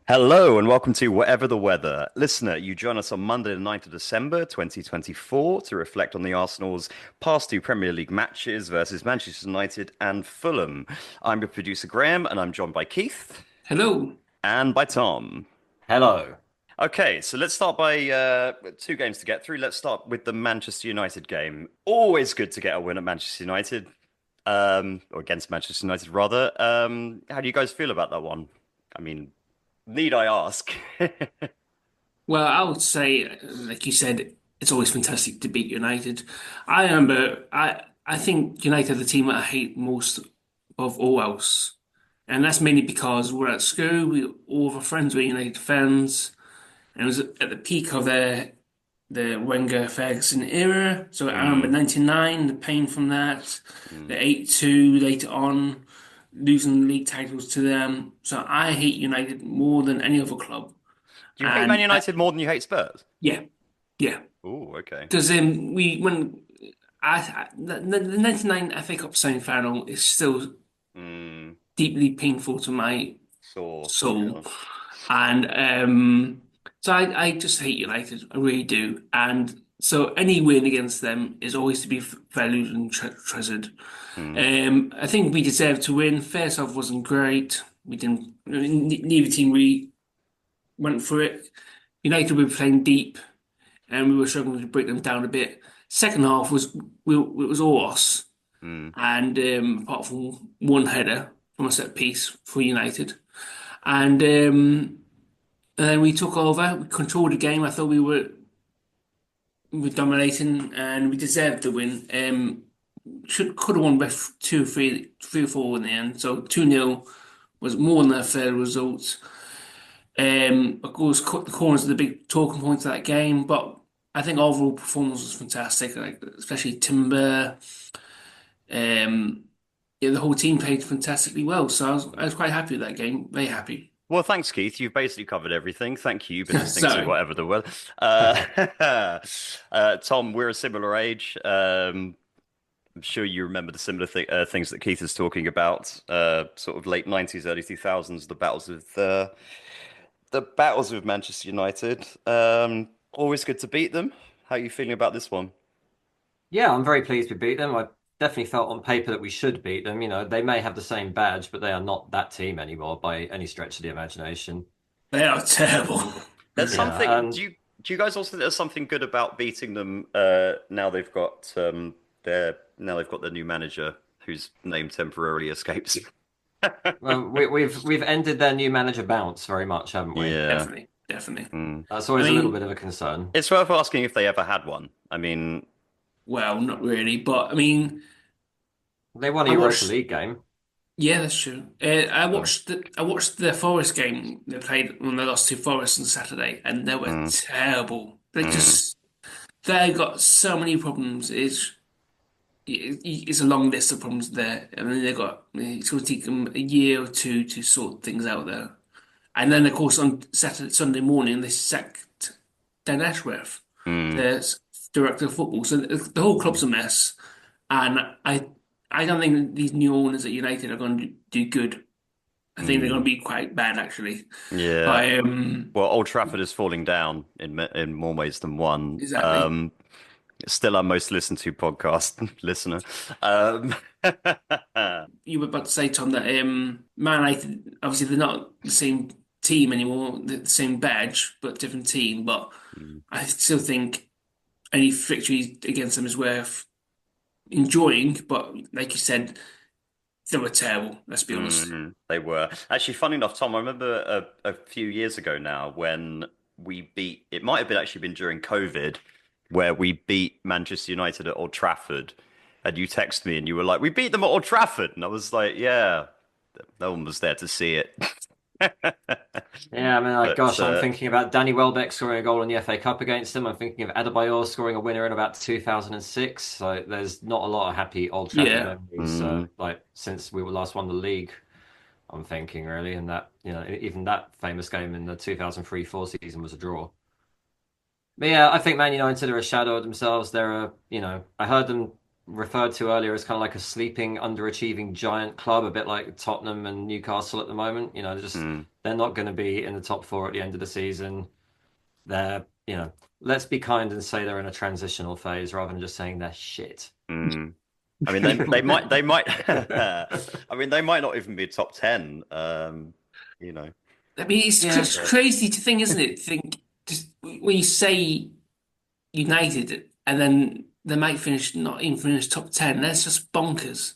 Hello and welcome to Whatever the Weather. Listener, you join us on Monday, the 9th of December 2024 to reflect on the Arsenal's past two Premier League matches versus Manchester United and Fulham. I'm your producer Graham and I'm joined by Keith Hello. and by Tom. Hello. Okay, so let's start by two games to get through. Let's start with the Manchester United game. Always good to get a win at Manchester United, or against Manchester United rather. How do you guys feel about that one? I mean, need I ask? Well, I would say, like you said, it's always fantastic to beat United. I remember, I think United are the team that I hate most of all else, and that's mainly because we're at school. All of our friends were United fans, and it was at the peak of the Wenger Ferguson era. So I remember Mm, '99, the pain from that, mm. the 8-2 later on, losing league titles to them. So I hate United more than any other club. Do you hate Man And United more than you hate Spurs? yeah, yeah, Oh, okay. because we when the '99 FA Cup semi-final is still Mm, deeply painful to my so, soul, yeah. and so I just hate United, I really do, and so any win against them is always to be valued and treasured. Mm, I think we deserved to win. First off wasn't great. We didn't. Neither team really went for it. United were playing deep, and we were struggling to break them down a bit. Second half it was all us, mm. and apart from one header from a set piece for United, and then we took over, we controlled the game. I thought we were dominating, and we deserved the win. Should could have won by two, three or four in the end. So 2-0 was more than a fair result. Of course, cut the corners are the big talking points of that game, but I think overall performance was fantastic. Like especially Timber, um, yeah, the whole team played fantastically well. So I was quite happy with that game. Very happy. Well, thanks, Keith. You've basically covered everything. Thank you. You've been listening to Sorry. whatever the weather. Uh, Tom, we're a similar age. I'm sure you remember the similar things that Keith is talking about. Sort of late 90s, early 2000s, the battles with Manchester United. Always good to beat them. How are you feeling about this one? Yeah, I'm very pleased we beat them. I definitely felt on paper that we should beat them. They may have the same badge, but they are not that team anymore by any stretch of the imagination. They are terrible. There's Yeah, something. and Do you guys also think there's something good about beating them? Now they've got their new manager whose name temporarily escapes. well, we've ended their new manager bounce very much, haven't we? Yeah. Definitely, definitely. Mm. That's I always a little bit mean, of a concern. It's worth asking if they ever had one. I mean, well, not really, but I mean, They won a I Europa watched. League game. Yeah, that's true. I watched the Forest game they played when they lost to Forest on Saturday, and they were mm, terrible. mm, They got so many problems. It's a long list of problems there. I mean, it's going to take them a year or two to sort things out there. And then, of course, on Sunday morning, they sacked Dan Ashworth, mm, the director of football. So the whole club's a mess. And I don't think these new owners at United are going to do good. I think they're going to mm. be quite bad, actually. Yeah. But Well, Old Trafford is falling down in more ways than one. exactly. Still our most listened to podcast listener. Um, You were about to say, Tom, that Man United, obviously, they're not the same team anymore, the same badge, but different team. But I still think any victory against them is worth enjoying. But like you said, they were terrible. Let's be honest. They were actually funny enough, Tom. I remember a few years ago now when we beat. It might have been actually been during COVID, where we beat Manchester United at Old Trafford, and you texted me and you were like, "We beat them at Old Trafford," and I was like, "Yeah, no one was there to see it." Yeah, I mean, like, But gosh, I'm thinking about Danny Welbeck scoring a goal in the FA Cup against them. I'm thinking of Adebayor scoring a winner in about 2006. So there's not a lot of happy Old Trafford Yeah. memories, mm, like since we were last won the league. I'm thinking really, and that even that famous game in the 2003-4 season was a draw. But yeah, I think Man United are a shadow of themselves. I heard them referred to earlier as kind of like a sleeping, underachieving giant club, a bit like Tottenham and Newcastle at the moment. mm, They're not going to be in the top four at the end of the season. They're, let's be kind and say they're in a transitional phase rather than just saying they're shit. Mm. I mean, they might. I mean, they might not even be top 10. You know, I mean, Yeah. it's but crazy to think, isn't it? Think just when you say United and then they might finish not even finish top 10. That's just bonkers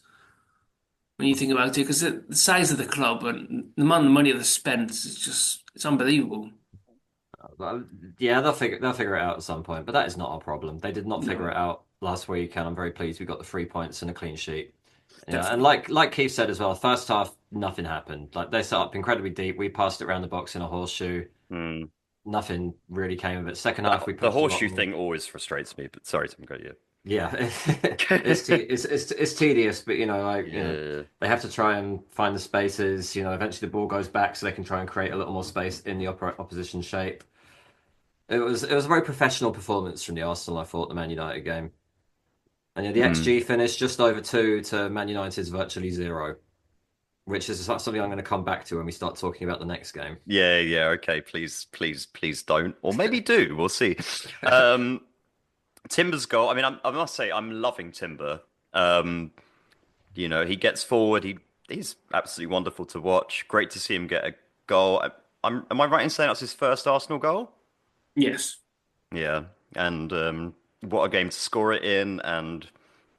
when you think about it, because the size of the club and the amount of money they spent is just it's unbelievable. Well, yeah, they'll figure it out at some point, but that is not our problem. They did not figure No, it out last week, and I'm very pleased we got the 3 points and a clean sheet. Yeah, and definitely. like Keith said as well, first half nothing happened. Like they set up incredibly deep. We passed it around the box in a horseshoe. mm. Nothing really came of it. Second half we The pushed a lot horseshoe more. thing always frustrates me. But sorry, Tim, go you. Yeah, it's tedious, but Yeah. they have to try and find the spaces. Eventually the ball goes back so they can try and create a little more space in the opposition shape. It was a very professional performance from the Arsenal, I thought, the Man United game. And yeah, the Mm. XG finished just over 2 to Man United's virtually 0, which is something I'm going to come back to when we start talking about the next game. Yeah, yeah, okay. Please, please, please don't. Or maybe do. We'll see. Um, Timber's goal. I mean, I must say, I'm loving Timber. Um, he gets forward. He's absolutely wonderful to watch. Great to see him get a goal. Am I right in saying that's his first Arsenal goal? Yes. Yeah, and what a game to score it in, and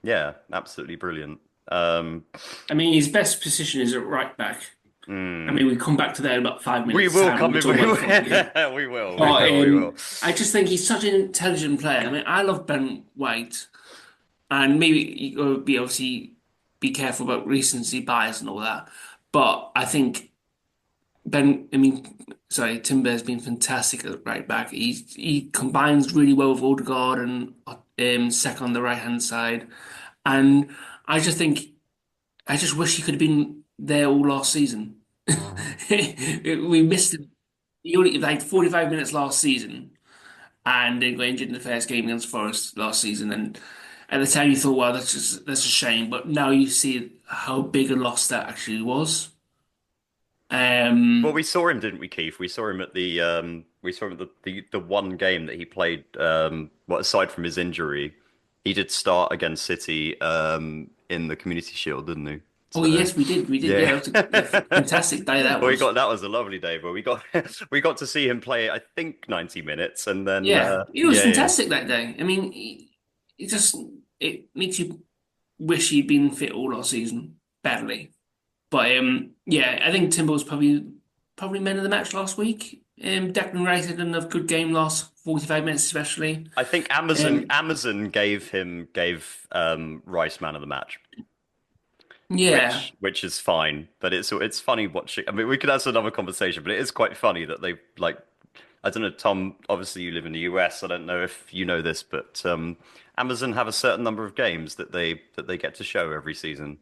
yeah, absolutely brilliant. Um, I mean, his best position is at right back. I mm, mean, we come back to that in about five we minutes' will time when come we in. talk about the front. Yeah. We will. We But will. We will. I just think he's such an intelligent player. I mean, I love Ben White, and maybe you gotta be obviously be careful about recency bias and all that. But I think sorry, Timber's been fantastic at right back. He combines really well with Odegaard and Saka on the right hand side, and I just think I just wish he could have been there all last season. Mhm. We missed him. He only like 45 minutes last season, and then got injured in the first game against Forest last season. And at the time, you thought, "Well, that's a shame." But now you see how big a loss that actually was. Well, Um, we saw him, didn't we, Keith? We saw him at the one game that he played. Well, aside from his injury, he did start against City in the Community Shield, didn't he? oh So yes, we did. Yeah, yeah. that was a fantastic day that We was. got that was a lovely day, but we got we got to see him play, I think, 90 minutes, and then Yeah, it was yeah, yeah. fantastic that day. I mean, it just it makes you wish he'd been fit all last season badly. But yeah, I think Timber was probably man of the match last week. Declan Rice had another good game last 45 minutes especially. I think Amazon Um, Amazon gave Rice man of the match. yeah. Which is fine, but it's funny watching. I mean, we could have another conversation, but it is quite funny that they like. I don't know, Tom. Obviously, you live in the US. I don't know if you know this, but Amazon have a certain number of games that they get to show every season,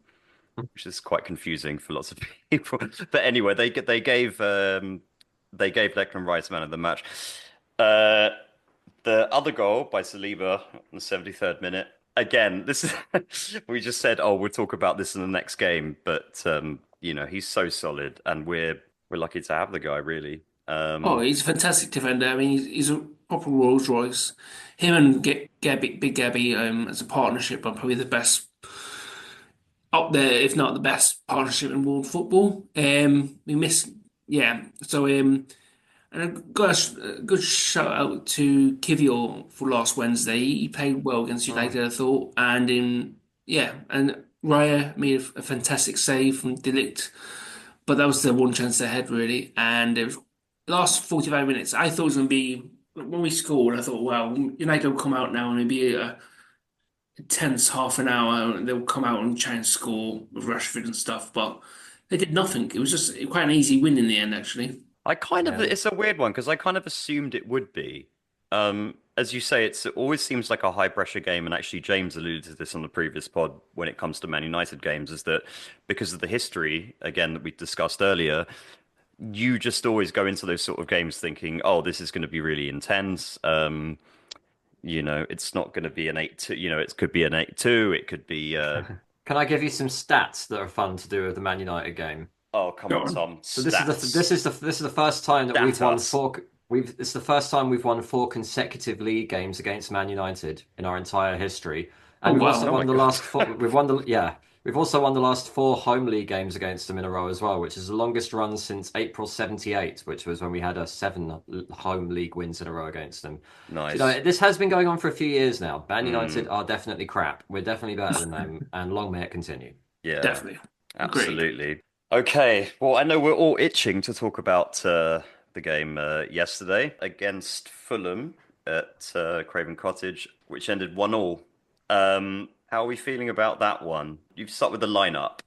which is quite confusing for lots of people. But anyway, they gave Declan Rice man of the match. Uh, the other goal by Saliba in the 73rd minute. Again, this is we just said, oh, we'll talk about this in the next game, but he's so solid, and we're lucky to have the guy, really. Oh, he's a fantastic defender. I mean, he's a proper Rolls Royce. Him and Big Gabby, as a partnership are probably the best up there, if not the best partnership in world football. We miss, yeah. So and a good shout out to Kivior for last Wednesday. He played well against Mm. United, I thought, and yeah, and Raya made a fantastic save from Delict, but that was the one chance they had really. And it was last 45 minutes. I thought it was going to be when we scored. I thought, well, United will come out now and it'll be a tense half an hour. And they'll come out and try and score with Rashford and stuff, but they did nothing. It was just quite an easy win in the end, actually. Yeah. It's a weird one because I kind of assumed it would be. As you say, it always seems like a high pressure game, and actually James alluded to this on the previous pod when it comes to Man United games, is that because of the history, again, that we discussed earlier, you just always go into those sort of games thinking, oh, this is going to be really intense. It's not going to be an 8-2, it could be an 8-2, it could be Can I give you some stats that are fun to do with the Man United game? Oh, come Go on, on. Tom. So this is the Stats. this is the first time that we've Stat won us. four. We've It's the first time we've won four consecutive league games against Man United in our entire history, Oh and we've also Oh wow. my won the God. last four. We've won the yeah. We've also won the last four home league games against them in a row as well, which is the longest run since April '78, which was when we had a home league wins in a row against them. So, Nice. this has been going on for a few years now. Man United Mm, are definitely crap. We're definitely better than them, and long may it continue. yeah, Definitely. Agreed. absolutely. Okay, well, I know we're all itching to talk about the game yesterday against Fulham at Craven Cottage, which ended 1-1. How are we feeling about that one? You start with the lineup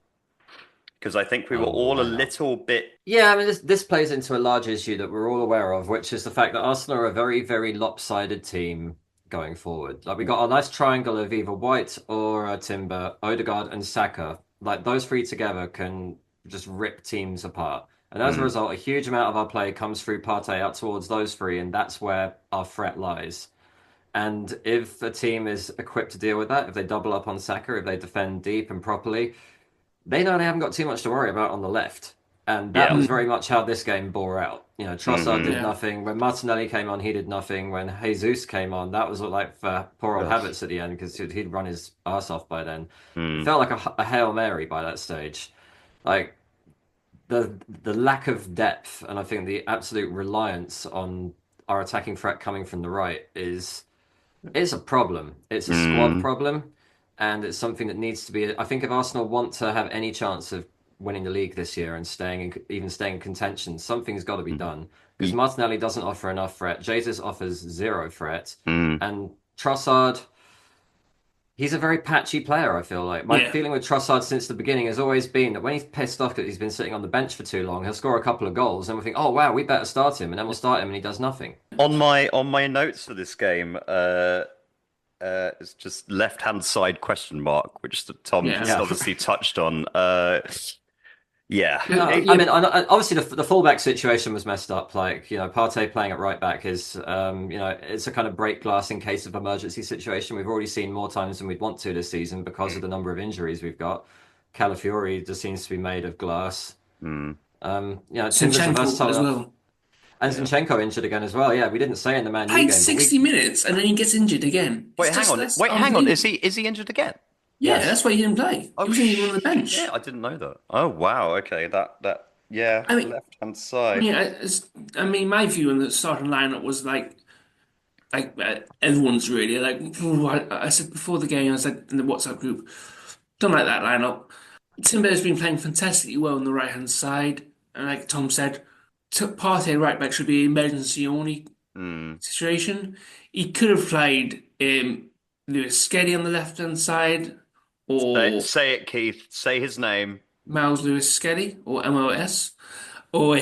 because I think we were Oh, the all a lineup. little bit. Yeah, I mean, this plays into a large issue that we're all aware of, which is the fact that Arsenal are a very, very lopsided team going forward. Like, we got a nice triangle of either White or Timber, Odegaard, and Saka. Like, those three together can just rip teams apart. And as a Mm, result, a huge amount of our play comes through Partey out towards those three, and that's where our threat lies. And if a team is equipped to deal with that, if they double up on Saka, if they defend deep and properly, they know they haven't got too much to worry about on the left. And that yeah. was Mm, very much how this game bore out. You know, Trossard did Hmm. yeah. nothing. When Martinelli came on, he did nothing. When Jesus came on, that was like for poor old Ugh. Havertz at the end because he'd run his arse off by then. It Mm, felt like a Hail Mary by that stage. Like the lack of depth and I think the absolute reliance on our attacking threat coming from the right is it's a problem. It's a squad mm, problem, and it's something that needs to be. I think if Arsenal want to have any chance of winning the league this year and even staying in contention, something's got to be mm. done because Ye- Martinelli doesn't offer enough threat. Jesus offers zero threat, mm. and Trossard. He's a very patchy player, I feel like. My Yeah. feeling with Trossard since the beginning has always been that when he's pissed off because he's been sitting on the bench for too long, he'll score a couple of goals and we think, oh wow, we better start him. And then we'll start him and he does nothing. On my notes for this game, it's just left-hand side question mark, which Tom Yeah. just Yeah. obviously touched on. Yeah, No, I Yeah. mean, obviously the fullback situation was messed up. Like, you know, Partey playing at right back is, it's a kind of break glass in case of emergency situation. We've already seen more times than we'd want to this season because of the number of injuries we've got. Calafiori just seems to be made of glass. mm, Timber's a Sinchenko versatile as enough, well. and yeah. Zinchenko injured again as well. Yeah, we didn't say in the Man U Played game, but 60 minutes and then he gets injured again. It's Wait, hang just on. that's Wait, hang on. Is unbelievable. he injured again? Yeah, yes, that's why he didn't play. He Oh wasn't even on the shit! bench. I didn't know that. Oh wow. Okay, that yeah, I mean, left-hand side. yeah, I mean, my view on the starting lineup was everyone's really like. I said before the game, I said in the WhatsApp group, don't like that lineup. Timber's been playing fantastically well on the right hand side, and like Tom said, Partey right back should be emergency only Hmm. situation. He could have played Lewis Skelly on the left hand side, or Say it, Keith. Say his name. Miles Lewis Skelly, or MOS, or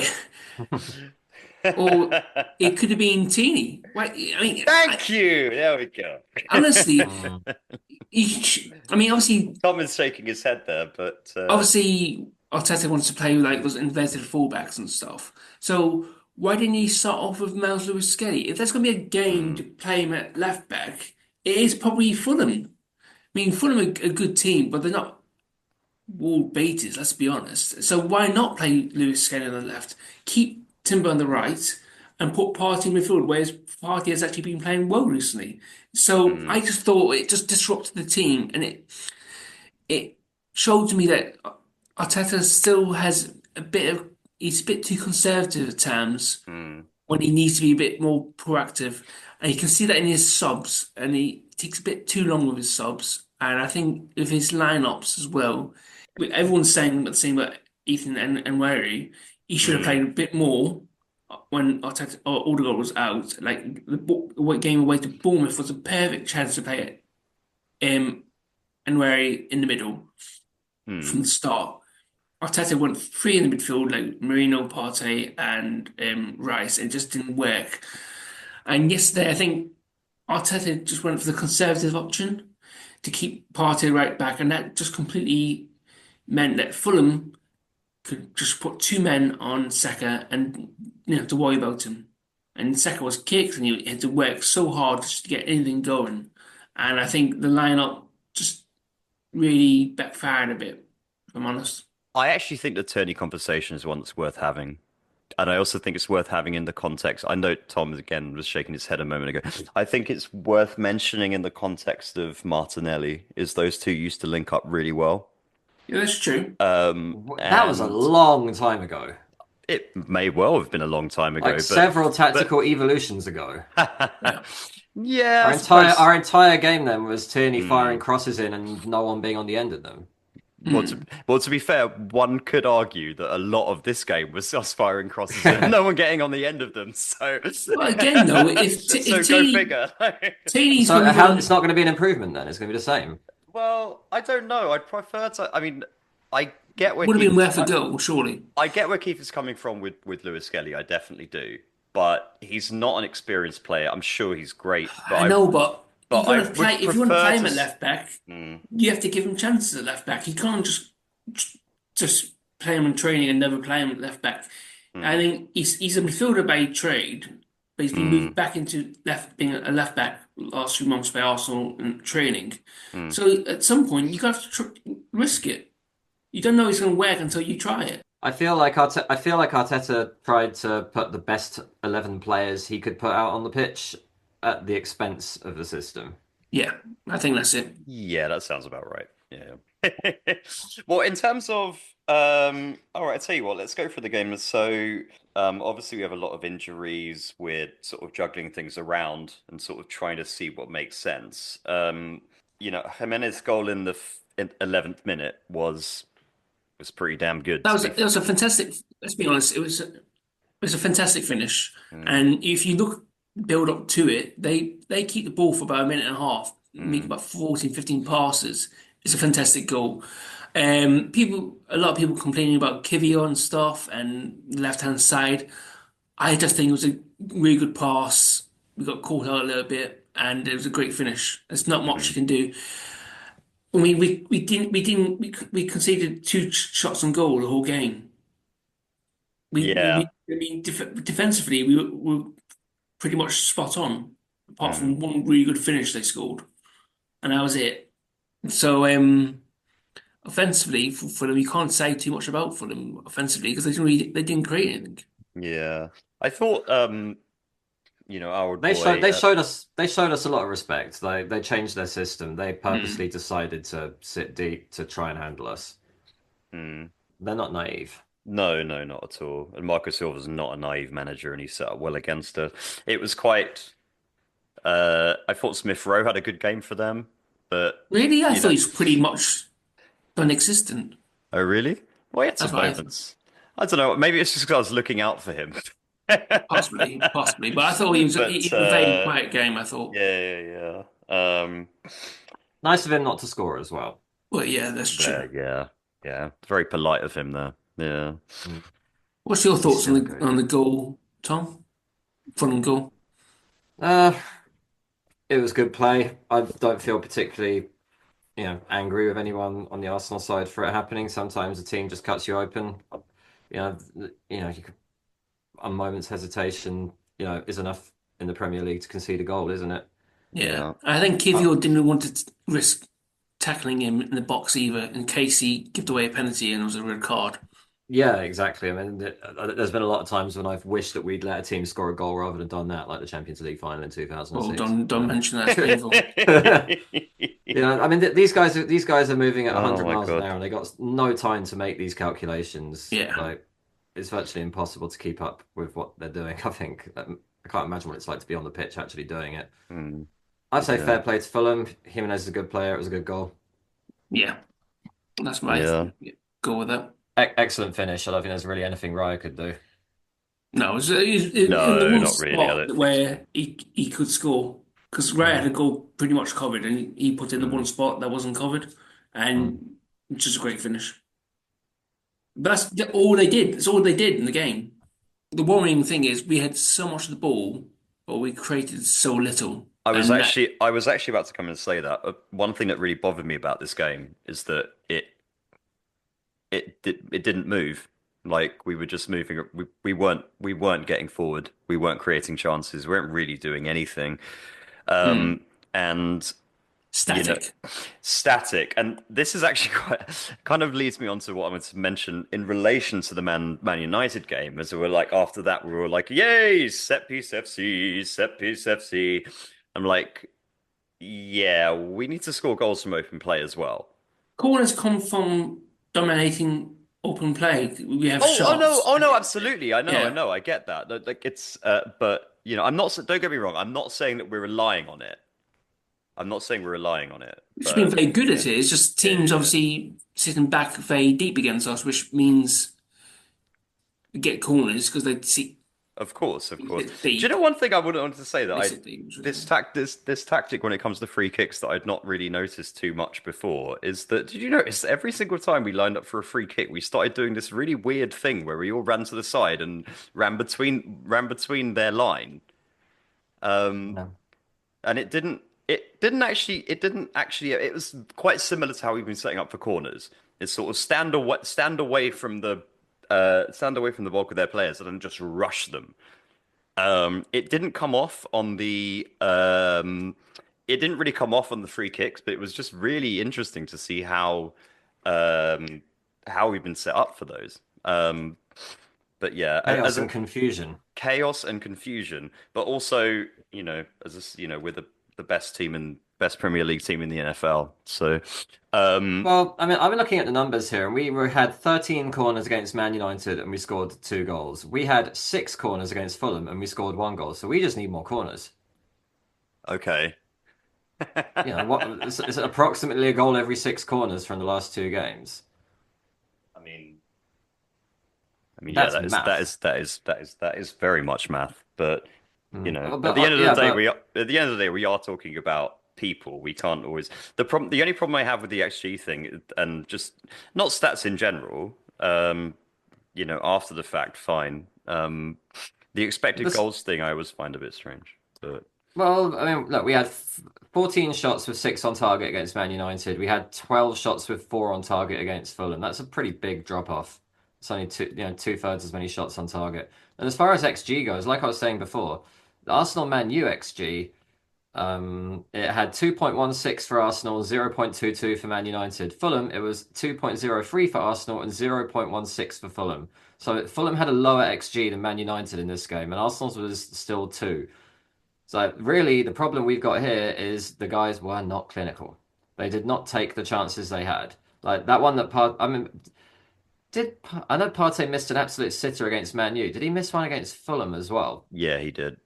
or it could have been Teeny. Why? I mean, Thank you. There we go. honestly, mm, I mean, Tom is shaking his head there, but obviously, Arteta wants to play with like those inverted fullbacks and stuff. So why didn't he start off with Miles Lewis Skelly? If there's going to be a game hmm, to play him at left back, it is probably Fulham. I mean, Fulham are a good team, but they're not wall beaters, let's be honest. So why not play Lewis Skelly on the left, keep Timber on the right, and put Partey in midfield, whereas Partey has actually been playing well recently. So hmm, I just thought it just disrupted the team, and it showed to me that Arteta still has a bit of he's a bit too conservative at times hmm, when he needs to be a bit more proactive. And you can see that in his subs, and he takes a bit too long with his subs. And I think with his lineups as well, everyone's saying the same about Ethan and Wary. He should have hmm, played a bit more when Arteta or Odegaard was out. Like the game away to Bournemouth was a perfect chance to play it. And Wary in the middle from hmm, the start. Arteta went three in the midfield, like Marino, Partey, and Rice. It just didn't work. And yesterday, I think Arteta just went for the conservative option to keep Partey right back, and that just completely meant that Fulham could just put two men on Saka and to worry about him. And Saka was kicked, and he had to work so hard just to get anything going. And I think the lineup just really backfired a bit, if I'm honest. I actually think the Turney conversation is one that's worth having. And I also think it's worth having in the context. I know Tom again was shaking his head a moment ago. I think it's worth mentioning in the context of Martinelli, is those two used to link up really well. Yeah, that's true. That was a And long time ago, it may well have been a long time like ago, several but tactical evolutions ago. Yeah. yeah, I Our suppose. entire game then was Tierney firing Hmm. crosses in and no one being on the end of them. Well, to, Hmm. well, to be fair, one could argue that a lot of this game was us firing crosses and no one getting on the end of them. So, But again, though, so if go figure. Tini's So going to be how it's on, not going to be an improvement then? It's going to be the same. Well, I don't know. I'd prefer to. I mean, I get where would have been Keith. worth a go, surely. I get where Keith is coming from with Lewis Skelly. I definitely do. But he's not an experienced player. I'm sure he's great, I know, but but you got I to play. would If you want to prefer play him to. at left back, Mm, you have to give him chances at left back. You can't just play him in training and never play him at left back. I mm, think he's a midfielder by trade, but he's been moved mm, back into left being a left back last few months by Arsenal in training. mm. So at some point you got to risk it. You don't know it's going to work until you try it. I feel like Arteta tried to put the best 11 players he could put out on the pitch at the expense of the system. Yeah, I think that's it. Yeah, that sounds about right. Yeah. Well, in terms of all right, I tell you what, let's go for the game. So, obviously we have a lot of injuries. We're sort of juggling things around and sort of trying to see what makes sense. Jimenez's goal in the 11th minute was pretty damn good That to was be. it was a fantastic. Let's be honest, it was a fantastic finish. Mm, And if you look build up to it, they keep the ball for about a minute and a half, make mm, about 14, 15 passes. It's a fantastic goal. A lot of people complaining about Kivio and stuff and the left hand side. I just think it was a really good pass. We got caught out a little bit, and it was a great finish. There's not much you mm. can do. I mean, we conceded two shots on goal the whole game. Yeah. I mean, defensively, we were pretty much spot on, apart Mm. from one really good finish they scored, and that was it. So, offensively, for them, you can't say too much about for them offensively because they didn't create anything. Yeah. I thought our old boy They showed us a lot of respect. They changed their system. They Hmm. purposely decided to sit deep to try and handle us. mm, They're not naive. no, no, not at all. And Marco Silva's not a naive manager, and he set up well against her. It was quite. I thought Smith Rowe had a good game for them, but Really, I you thought know, he's pretty much non-existent. oh really? Well, he had That's some what I thought. moments. I don't know. Maybe it's just because I was looking out for him. Possibly, but I thought he But had a very quiet game. I thought, yeah, yeah, yeah. Nice of him not to score as well. well, yeah, that's true. Yeah, yeah. Very polite of him there. Yeah. Mm. What's your He's thoughts still a great on the player. goal, Tom? Fulham goal? Uh, it was good play. I don't feel particularly, angry with anyone on the Arsenal side for it happening. Sometimes the team just cuts you open. You could, a moment's hesitation, is enough in the Premier League to concede a goal, isn't it? Yeah, Yeah. I think Uh, Kivio didn't want to risk tackling him in the box either, in case he gave away a penalty and it was a red card. yeah, exactly. I mean, there's been a lot of times when I've wished that we'd let a team score a goal rather than done that, like the Champions League final in Oh, 2006. don't mention that; it's painful. I mean, these guys are moving at Oh 100 my miles an God. hour, and they got no time to make these calculations. Yeah, Like, it's virtually impossible to keep up with what they're doing. I think I can't imagine what it's like to be on the pitch actually doing it. Mm, I'd say yeah. fair play to Fulham. Jimenez is a good player. It was a good goal. yeah, that's my Yeah. go with that. Excellent finish. I don't think there's really anything Raya could do. No, it was in the No, one not really. I spot don't think so. where he could score because Ray had Mm, a goal pretty much covered, and he put in the one mm, spot that wasn't covered, Mm. and just a great finish. But all they did. That's all they did in the game. The worrying thing is we had so much of the ball, but we created so little, and that. I was actually about to come and say that. One thing that really bothered me about this game is that it didn't move. Like we were just moving. We weren't getting forward. We weren't creating chances. We weren't really doing anything. Hmm. And you know, Static. static. And this is actually quite kind of leads me on to what I want to mention in relation to the Man United game. As we were like, after that, we were like, yay, set piece FC, set piece FC. I'm like, yeah, we need to score goals from open play as well. Corners come from dominating open play. We have Oh shots. no, absolutely. Yeah. I get that. Like it's, but I'm not. Don't get me wrong. I'm not saying that we're relying on it. I'm not saying we're relying on it, It's been but very good yeah, at it. It's just yeah, teams yeah. obviously sitting back very deep against us, which means we get corners because they see Of course, of we course. sit Do you deep. know one thing I would want to say that They I sit deep. this tactic when it comes to free kicks that I'd not really noticed too much before is that did you notice every single time we lined up for a free kick we started doing this really weird thing where we all ran to the side and ran between their line. Um, No. and it didn't actually it was quite similar to how we've been setting up for corners. It's sort of stand away from the bulk of their players and then just rush them. It didn't come off on the it didn't really come off on the free kicks, but it was just really interesting to see um how we've been set up for those. But yeah, Chaos as a and confusion. chaos and confusion, but also, we're the best team and best Premier League team in the NFL. So, um, Well, I mean, I've been looking at the numbers here, and had 13 corners against Man United, and we scored 2 goals. We had 6 corners against Fulham, and we scored 1 goal. So we just need more corners. okay. It's approximately a goal every 6 corners from the last 2 games. I mean, yeah, That's math. that is very much math. But at But the end of the yeah, day, but we are talking about people. We can't always the only problem I have with the XG thing and just not stats in general. After the fact, fine. The expected this goals thing I always find a bit strange. But Well, I mean, look, we had 14 shots with 6 on target against Man United. We had 12 shots with 4 on target against Fulham. That's a pretty big drop off. It's only 2/3 as many shots on target. And as far as XG goes, like I was saying before, the Arsenal Man U XG, it had 2.16 for Arsenal, 0.22 for Man United. Fulham, it was 2.03 for Arsenal and 0.16 for Fulham. So Fulham had a lower XG than Man United in this game, and Arsenal's was still 2. So really, the problem we've got here is the guys were not clinical. They did not take the chances they had. Like that one that I mean, I know Partey missed an absolute sitter against Man U. Did he miss one against Fulham as well? yeah, he did.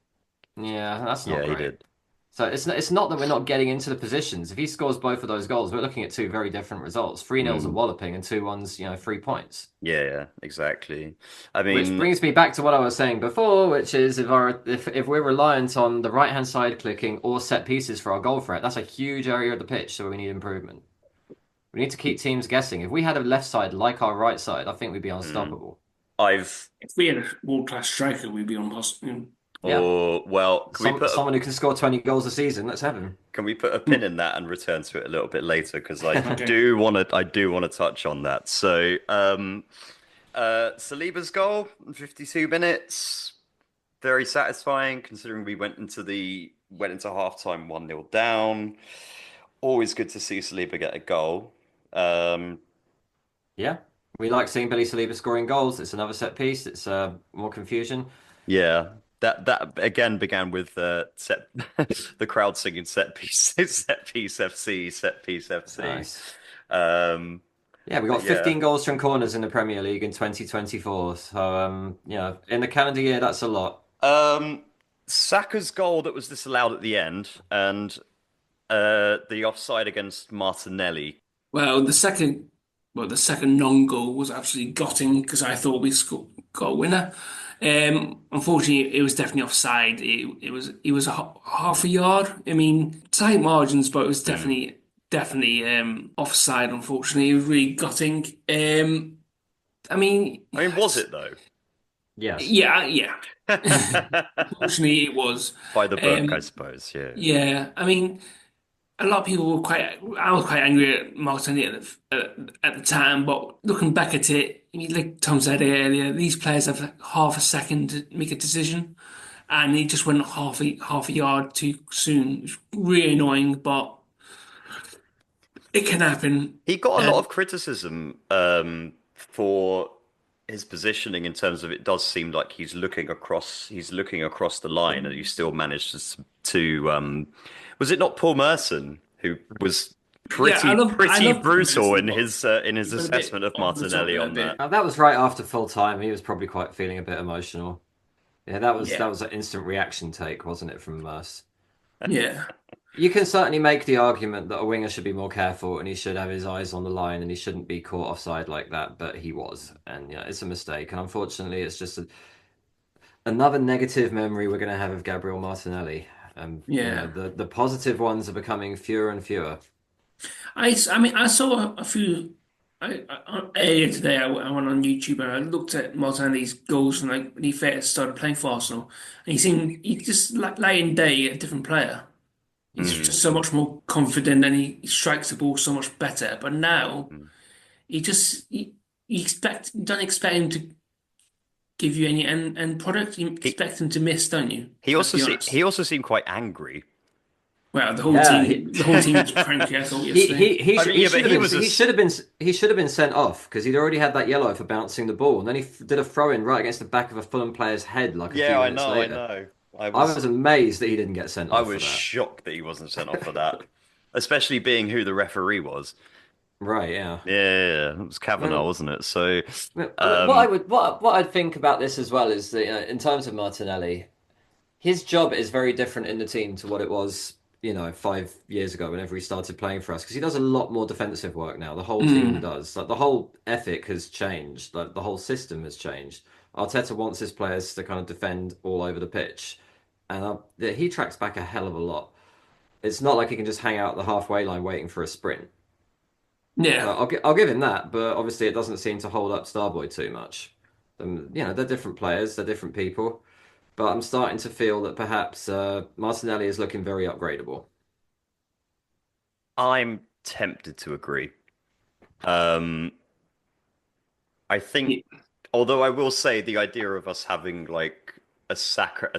Yeah, that's not Yeah, he great. did. So it's not that we're not getting into the positions. If he scores both of those goals, we're looking at 2 very different results. 3-0's a Mm. walloping and 2-1's, 3 points. Yeah, yeah, exactly. I Which mean, brings me back to what I was saying before, which is if we're reliant on the right hand side clicking or set pieces for our goal threat, that's a huge area of the pitch, so we need improvement. We need to keep teams guessing. If we had a left side like our right side, I think we'd be mm, unstoppable. I've If we had a world-class striker, we'd be on possible. Yeah, or well, someone who can score 20 goals a season. Let's have him. can we put a pin in that and return to it a little bit later because Okay. I do want to touch on that. So, Saliba's goal in 52 minutes, very satisfying considering we went into halftime 1-0 down. Always good to see Saliba get a goal. Um, Yeah, we like seeing Billy Saliba scoring goals. It's another set piece. It's more confusion. Yeah, that again began with set the crowd singing set piece, set piece FC, set piece FC. Nice. Um, Yeah, we but got yeah, 15 goals from corners in the Premier League in 2024. So, in the calendar year, that's a lot. um, Saka's goal that was disallowed at the end, and the offside against Martinelli. Well, the second non-goal was absolutely gutting because I thought we got a winner. Unfortunately, it was definitely offside. It was half a yard. I mean, tight margins, but it was Hmm. definitely offside. Unfortunately, it was really gutting. I mean, I mean, was it though? Yes. yeah, yeah. Unfortunately, it was. By the book, I Um, suppose. Yeah. yeah, I mean. A lot of people were quite. I was quite angry at Martinelli at the time, but looking back at it, I mean, like Tom said earlier, these players have like half a second to make a decision, and he just went half a yard too soon. It was really annoying, but it can happen. He got a lot And of criticism for his positioning in terms of it does seem like he's looking across the line and he still managed to was it not Paul Merson who was yeah, I pretty love brutal Messi, but in his he got a bit assessment of over the top Martinelli there a on that. bit. That was right after full time. He was probably quite feeling a bit emotional. Yeah, that Yeah, was an instant reaction take, wasn't it, from Merce? yeah, You can certainly make the argument that a winger should be more careful and he should have his eyes on the line and he shouldn't be caught offside like that, but he was, and it's a mistake. And unfortunately, it's just another negative memory we're going to have of Gabriel Martinelli. yeah. The positive ones are becoming fewer and fewer. I mean, I saw a few. Earlier today, I went on YouTube and I looked at Martinelli's goals from like when he first started playing for Arsenal, and he just like night and day a different player. He's Mm, just so much more confident and he strikes the ball so much better. But now mm. he just you don't expect him to give you any end product. You He expect him to miss, don't you? Let's be honest. he also seemed quite angry. Well, Yeah, he, the whole team was cranky, I thought yesterday. I mean, yeah, but he was a he should have been sent off because he'd already had that yellow for bouncing the ball, and then did a throw in right against the back of a Fulham player's head like a few yeah, minutes I later. know. I was amazed that he didn't get sent I off for was that. shocked that he wasn't sent off for that, especially being who the referee was. Right, yeah. Yeah, it was Kavanaugh, And wasn't it? So, what um, what I'd think about this as well is that in terms of Martinelli, his job is very different in the team to what it was, 5 years ago whenever he started playing for us, because he does a lot more defensive work now. The whole team Mm, does. Like the whole ethic has changed. Like the whole system has changed. Arteta wants his players to kind of defend all over the pitch, and he tracks back a hell of a lot. It's not like he can just hang out at the halfway line waiting for a sprint. So yeah. I'll give him that, but obviously it doesn't seem to hold up Starboy too much. They're different players, they're different people. But I'm starting to feel that perhaps Martinelli is looking very upgradable. I'm tempted to agree. Um, I think, although I will say the idea of us having like Saka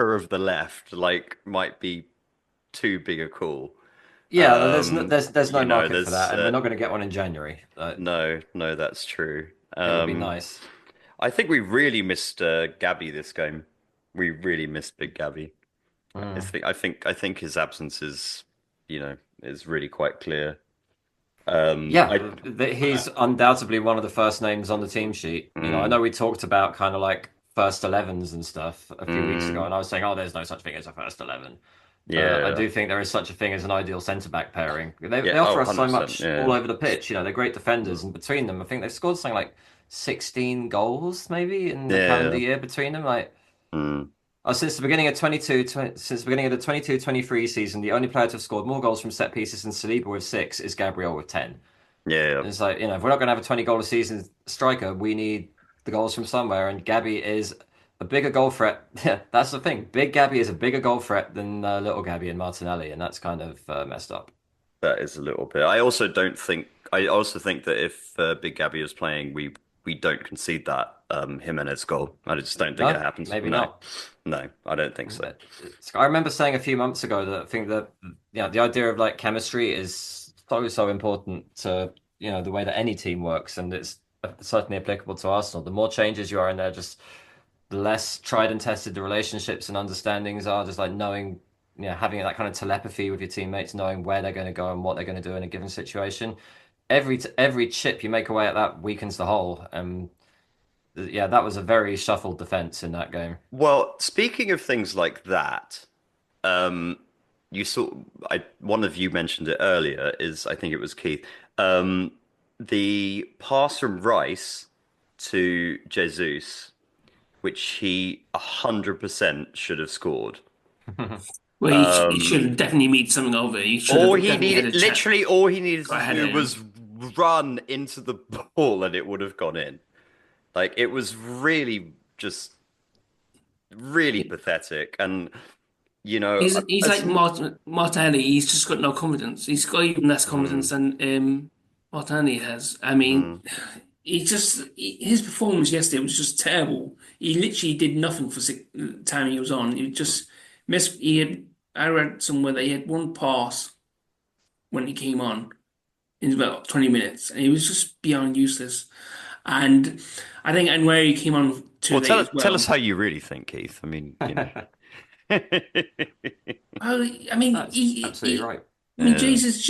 of the left, like, might be too big a call. Yeah, there's no You know, market for there's that, and we're not going to get one in January. no, that's true. It would be nice. I think we really missed Gabby this game. We really missed Big Gabby. Mm. I think his absence is, is really quite clear. Yeah, I he's undoubtedly one of the first names on the team sheet. I mm, know we talked about kind of like first 11s and stuff a few weeks ago, mm, and I was saying, oh, there's no such thing as a first 11. I yeah, do think there is such a thing as an ideal centre back pairing. yeah, They oh, offer us so 100%, much yeah, all over the pitch. They're great defenders, and between them, I think they've scored something like 16 goals maybe in the calendar yeah, year between them. Like, mm, since the beginning of since the beginning of the 22-23 season, the only player to have scored more goals from set pieces than Saliba with 6 is Gabriel with 10. yeah. It's like, if we're not going to have a 20 goal a season striker, we need the goals from somewhere. And Gabby is a bigger goal threat. Yeah, that's the thing. Big Gabby is a bigger goal threat than little Gabby and Martinelli, and that's kind of messed up. That is a little bit. I also don't think. I also think that if Big Gabby is playing, we don't concede that Jimenez goal. I just don't think it No, happens. maybe No, not. no, I don't think so. I remember saying a few months ago that I think that the idea of like chemistry is so important to the way that any team works, and it's certainly applicable to Arsenal. The more changes you are in there, just the less tried and tested the relationships and understandings are. Just like knowing, having that kind of telepathy with your teammates, knowing where they're going to go and what they're going to do in a given situation. Every chip you make away at that weakens the whole. Yeah, that was a very shuffled defense in that game. Well, speaking of things like that, um, you saw. One of you mentioned it earlier. Is I think it was Keith. Um, the pass from Rice to Jesus, which he 100% should have scored. Well, he should Um, have definitely made something of it. He should have definitely had a chat. Literally all he needed Got to ahead do of was him. run into the ball and it would have gone in. Like, it was really pathetic. And, you know, He's like as Martinelli. He's just got no confidence. He's got even less confidence mm, than Martinelli has. I mm, mean, his performance yesterday was just terrible. He literally did nothing for the time he was on. He mm, just missed. I read somewhere that he had one pass when he came on in about 20 minutes, and he was just beyond useless. And I think, and where he came on too Well, late tell as tell us well. how you really think, Keith. I mean, Well, I mean, That's absolutely right. I mean, Yeah. Jesus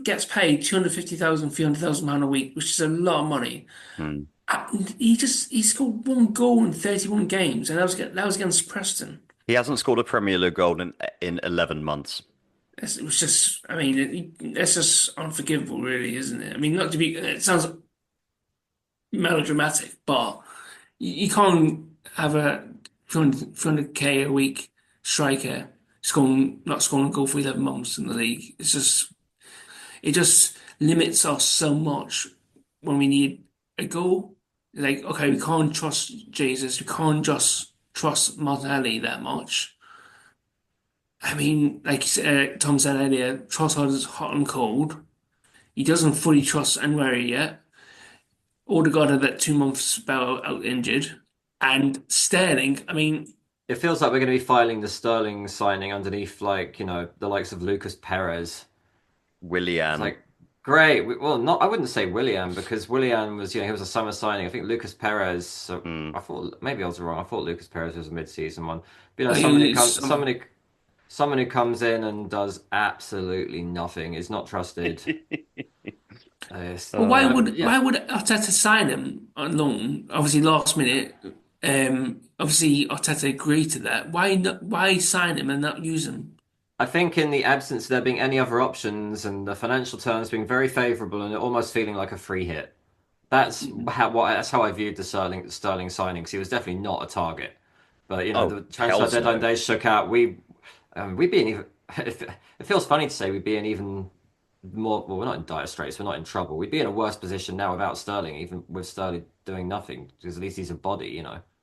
gets paid 250,000, 300,000 pound a week, which is a lot of money. Hmm. And he scored one goal in 31 games, and that was against Preston. He hasn't scored a Premier League goal in 11 months. It was just, I mean, it's just unforgivable, really, isn't it? I mean, not to be, it sounds melodramatic, but you can't have a 300k a week striker not scoring a goal for 11 months in the league. It just limits us so much when we need a goal. Like, okay, we can't trust Jesus, we can't just trust Martinelli that much. I mean, like Tom said earlier, Trossard is hot and cold. He doesn't fully trust Anwari yet. Odegaard had that 2 month spell out injured. And Sterling, I mean, It feels like we're going to be filing the Sterling signing underneath, like, the likes of Lucas Perez. It's Willian. like, great. Well, not, I wouldn't say Willian because Willian was, he was a summer signing. I think Lucas Perez, so Hmm. I thought, maybe I was wrong. I thought Lucas Perez was a mid-season one. But, he was someone who comes in and does absolutely nothing is not trusted. Well, Yeah, why would Arteta sign him on loan? Obviously, last minute. Obviously, Arteta agreed to that. Why sign him and not use him? I think in the absence of there being any other options and the financial terms being very favourable and it almost feeling like a free hit. That's how I viewed the Sterling signing. 'Cause he was definitely not a target. But Oh, the transfer hell's deadline no. days shook out. We'd be in even. It feels funny to say we'd be in even more. Well, we're not in dire straits. We're not in trouble. We'd be in a worse position now without Sterling, even with Sterling doing nothing, because at least he's a body.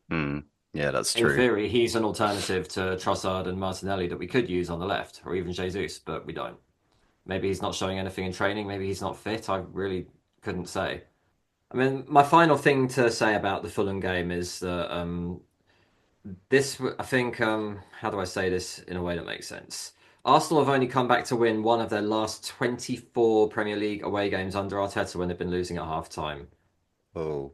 Hmm. Yeah, that's In true. theory, he's an alternative to Trossard and Martinelli that we could use on the left, or even Jesus, but we don't. Maybe he's not showing anything in training. Maybe he's not fit. I really couldn't say. I mean, my final thing to say about the Fulham game is that I think, how do I say this in a way that makes sense? Arsenal have only come back to win one of their last 24 Premier League away games under Arteta when they've been losing at half time. Oh.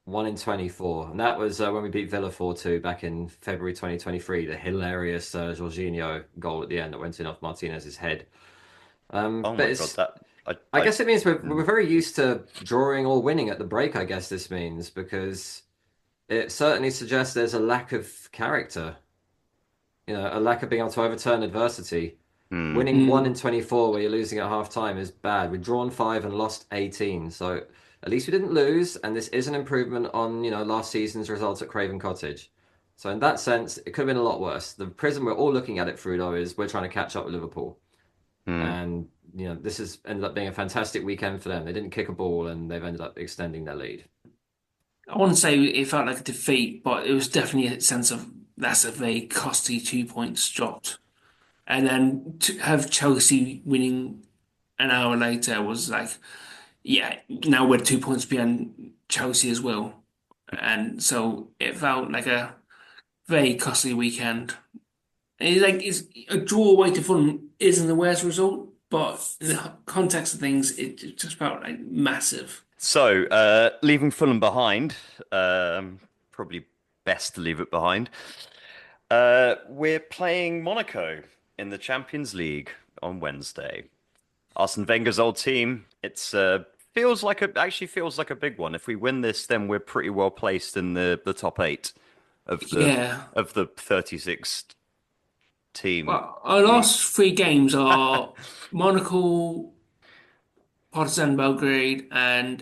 One in 24. And that was when we beat Villa 4-2 back in February 2023. The hilarious Jorginho goal at the end that went in off Martinez's head. Oh But my God, that I guess it means we're mm, very used to drawing or winning at the break, I guess this means, because it certainly suggests there's a lack of character, a lack of being able to overturn adversity. mm, Winning one Mm. in 24 where you're losing at half time is bad. We've drawn five and lost 18. So at least we didn't lose, and this is an improvement on, last season's results at Craven Cottage. So in that sense, it could have been a lot worse. The prism we're all looking at it through, though, is we're trying to catch up with Liverpool. mm. And, this has ended up being a fantastic weekend for them. They didn't kick a ball and they've ended up extending their lead. I wouldn't say it felt like a defeat, but it was definitely a sense of that's a very costly 2 points dropped. And then to have Chelsea winning an hour later was like, yeah, now we're 2 points behind Chelsea as well. And so it felt like a very costly weekend. It's a draw away to Fulham isn't the worst result, but in the context of things, it just felt like massive. So, leaving Fulham behind, probably best to leave it behind. We're playing Monaco in the Champions League on Wednesday. Arsene Wenger's old team. It's actually feels like a big one. If we win this, then we're pretty well placed in the top eight of the Yeah. 36 team Well, our league. last three games are Monaco, Partizan Belgrade, and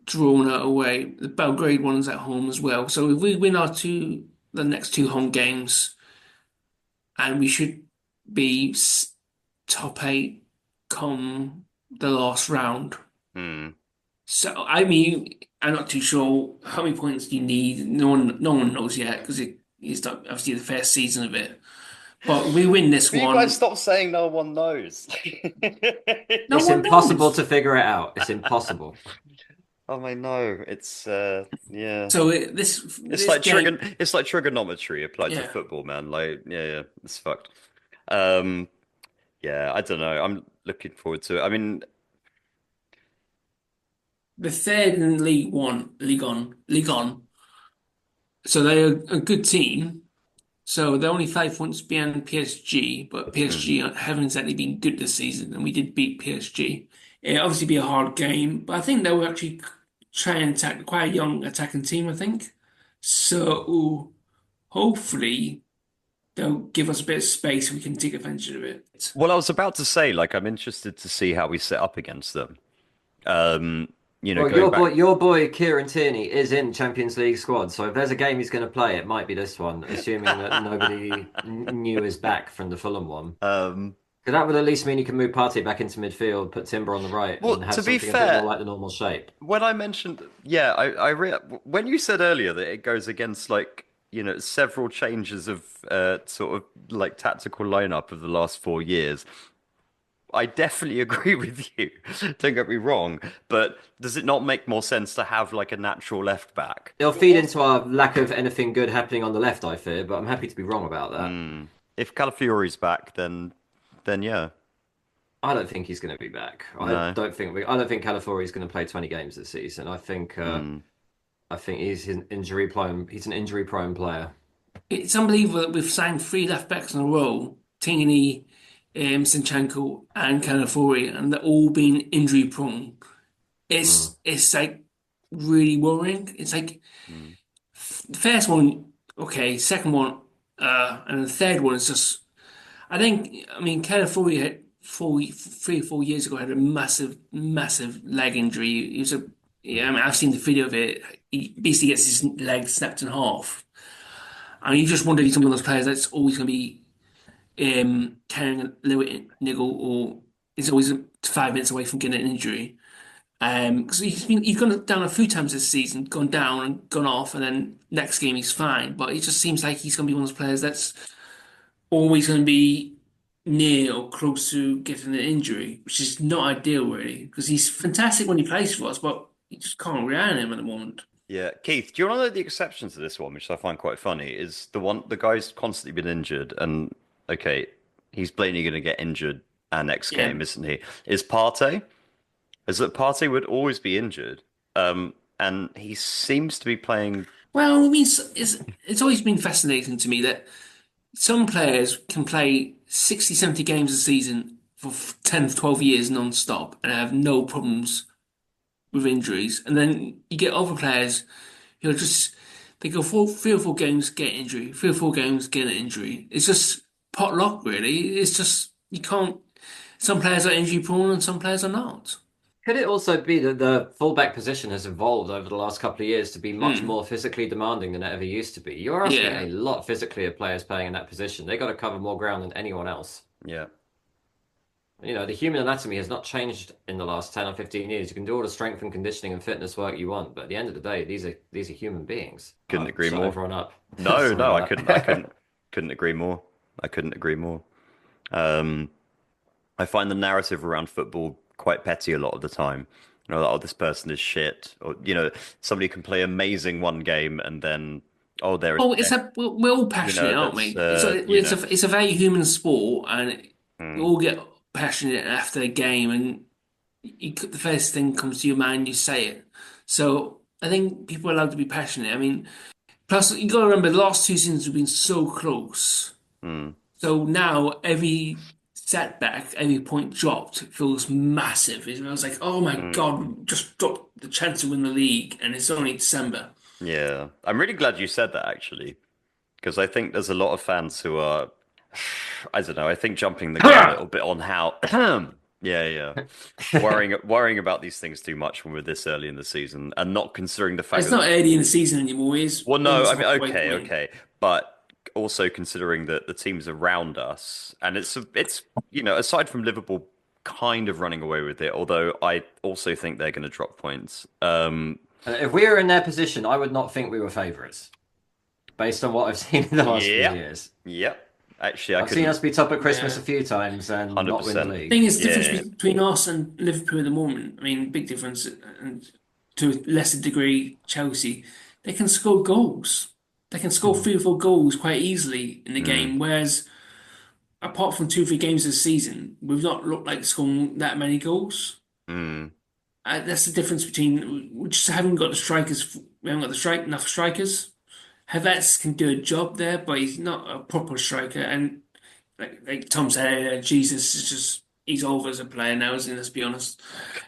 Girona away. The Belgrade one's at home as well. So if we win the next two home games, and we should be top eight come the last round. Hmm. So I mean, I'm not too sure how many points you need. No one knows yet because it's not obviously the first season of it. But we win this Will you guys one. stop saying no one knows? No It's one impossible knows. to figure it out. It's impossible. Oh, I know. It's yeah. So It's this like game, trigonometry applied to yeah. football, man. Like, yeah, it's fucked. Um, Yeah, I don't know. I'm looking forward to it. I mean, The third in League On. So they're a good team. So they're only 5 points behind PSG, but mm. PSG haven't exactly been good this season, and we did beat PSG. It'll obviously be a hard game, but I think they'll actually try and attack quite a young attacking team, I think. So hopefully they'll give us a bit of space and we can take advantage of it. Well, I was about to say, like, I'm interested to see how we set up against them. Um, Well, going back. your boy Kieran Tierney is in Champions League squad, so if there's a game he's going to play, it might be this one, assuming that nobody new is back from the Fulham one. Um, Because that would at least mean you can move Partey back into midfield, put Timber on the right, well, and have to be something a bit more fair, like the normal shape. when I mentioned, yeah, when you said earlier that it goes against like, several changes of sort of like tactical lineup of the last 4 years, I definitely agree with you. Don't get me wrong, but does it not make more sense to have like a natural left back? It'll feed into our lack of anything good happening on the left, I fear, but I'm happy to be wrong about that. If Calafiori's back, then yeah, I don't think he's going to be back. no. I don't think Calafiori is going to play 20 games this season. Mm. I think he's an injury prone. He's an injury prone player. It's unbelievable that we've signed three left backs in a row, Tingani, Zinchenko, and Calafiori, and they're all been injury prone. Mm. It's like really worrying. It's like Mm. the first one, okay, second one, and the third one is just. I mean, Calafiori had 3 or 4 years ago had a massive leg injury. He was a, yeah, I mean, I've seen the video of it. He basically gets his leg snapped in half. And you just wonder if he's one of those players that's always going to be carrying a little niggle or is always 5 minutes away from getting an injury. Because he's gone down a few times this season, gone down and gone off, and then next game he's fine. But it just seems like he's going to be one of those players that's always going to be near or close to getting an injury, which is not ideal really. Because he's fantastic when he plays for us, but you just can't rely on him at the moment. Yeah, Keith, do you want to know the exception to this one, which I find quite funny, is the guy's constantly been injured, and okay, he's blatantly going to get injured our next Yeah. game, isn't he? Is Partey? Is that Partey would always be injured, and he seems to be playing. Well, I mean, it's always been fascinating to me that some players can play 60, 70 games a season for 10, 12 years non-stop and have no problems with injuries. And then you get other players who are just, they go 3 or 4 games, get injury, 3 or 4 games, get an injury. It's just pot luck, really. It's just, you can't, some players are injury prone and some players are not. Could it also be that the fullback position has evolved over the last couple of years to be much Hmm. more physically demanding than it ever used to be? You're asking Yeah. a lot physically of players playing in that position. They got to cover more ground than anyone else. Yeah, You know, the human anatomy has not changed in the last 10 or 15 years. You can do all the strength and conditioning and fitness work you want, but at the end of the day, these are human beings. couldn't Oh, agree shut more. everyone up. No, Sorry no, about I that. couldn't agree more. I couldn't agree more. Um, I find the narrative around football quite petty a lot of the time. Like, oh, this person is shit, or somebody can play amazing one game and then, oh, they're a Oh, dick. we're all passionate, aren't That's we? It's a very human sport, and we mm, all get passionate after a game, and the first thing comes to your mind, you say it. So I think people are allowed to be passionate. I mean, plus you got to remember the last 2 seasons have been so close. mm, So now every setback, every point dropped feels massive. I was like, oh my mm. God, we just dropped the chance to win the league, and it's only December. Yeah, I'm really glad you said that actually, because I think there's a lot of fans who are, I don't know, I think jumping the gun a little bit on how, yeah, yeah, worrying about these things too much when we're this early in the season and not considering the fact It's that, not early in the season anymore. It's well, no, almost I mean, halfway okay, point. okay, but also considering that the teams around us, and it's aside from Liverpool kind of running away with it, although I also think they're going to drop points. If we were in their position, I would not think we were favourites, based on what I've seen in the last few Yeah, years. yep. Actually, I I've seen couldn't. us be top at Christmas a Yeah. few times and not win the 100%. league. Thing is, the difference Yeah. between us and Liverpool at the moment, I mean, big difference, and to a lesser degree, Chelsea, they can score goals. They can score Mhm. 3 or 4 goals quite easily in the Mm. game, whereas apart from 2, 3 games this season, we've not looked like scoring that many goals. Mm, That's the difference between we just haven't got the strikers. We haven't got enough strikers. Havertz can do a job there, but he's not a proper striker. And like Tom said, Jesus is just he's over as a player now, isn't he? Let's be honest.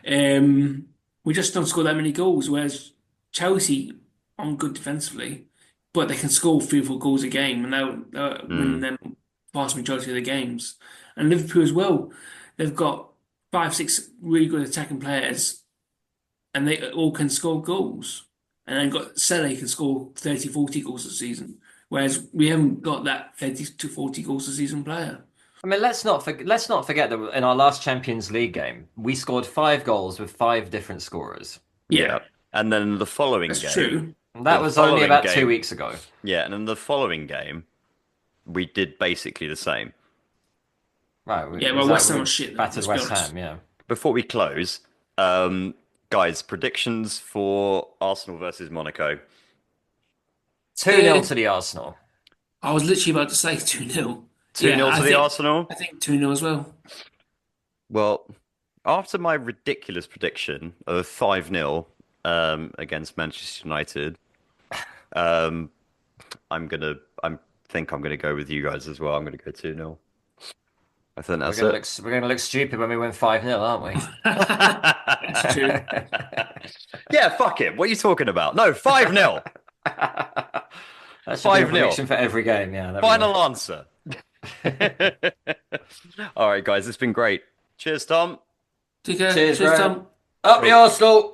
Um, we just don't score that many goals, whereas Chelsea aren't good defensively, but they can score 3 or 4 goals a game, and they'll win mm. them vast majority of the games. And Liverpool as well, they've got 5, 6 really good attacking players, and they all can score goals. And then got Salah can score 30, 40 goals a season, whereas we haven't got that 30 to 40 goals a season player. I mean, let's not forget that in our last Champions League game, we scored 5 goals with 5 different scorers. Yeah. Yeah, And then the following that's game, true. And that the was only following about game, 2 weeks ago. yeah, and then the following game, we did basically the same. Right? Yeah, Was well, that West Ham we was shit, though, battered let's be West honest. Ham? Yeah. Before we close, guys, predictions for Arsenal versus Monaco. 2-0 to the Arsenal. I was literally about to say 2-0. 2-0 Yeah, to the Arsenal? I think 2-0 as well. Well, after my ridiculous prediction of 5-0 against Manchester United, um, I think I'm gonna go with you guys as well. I'm gonna go 2-0. I think We're that's gonna it. we're gonna look stupid when we win 5-0, aren't we? That's true. Yeah, fuck it. What are you talking about? No, 5-0. That should be a 5-0. prediction for every game. Yeah, there we Final go. answer. All right, guys, it's been great. Cheers, Tom. Take care. Cheers, Cheers, Graham. Tom. Up the Arsenal!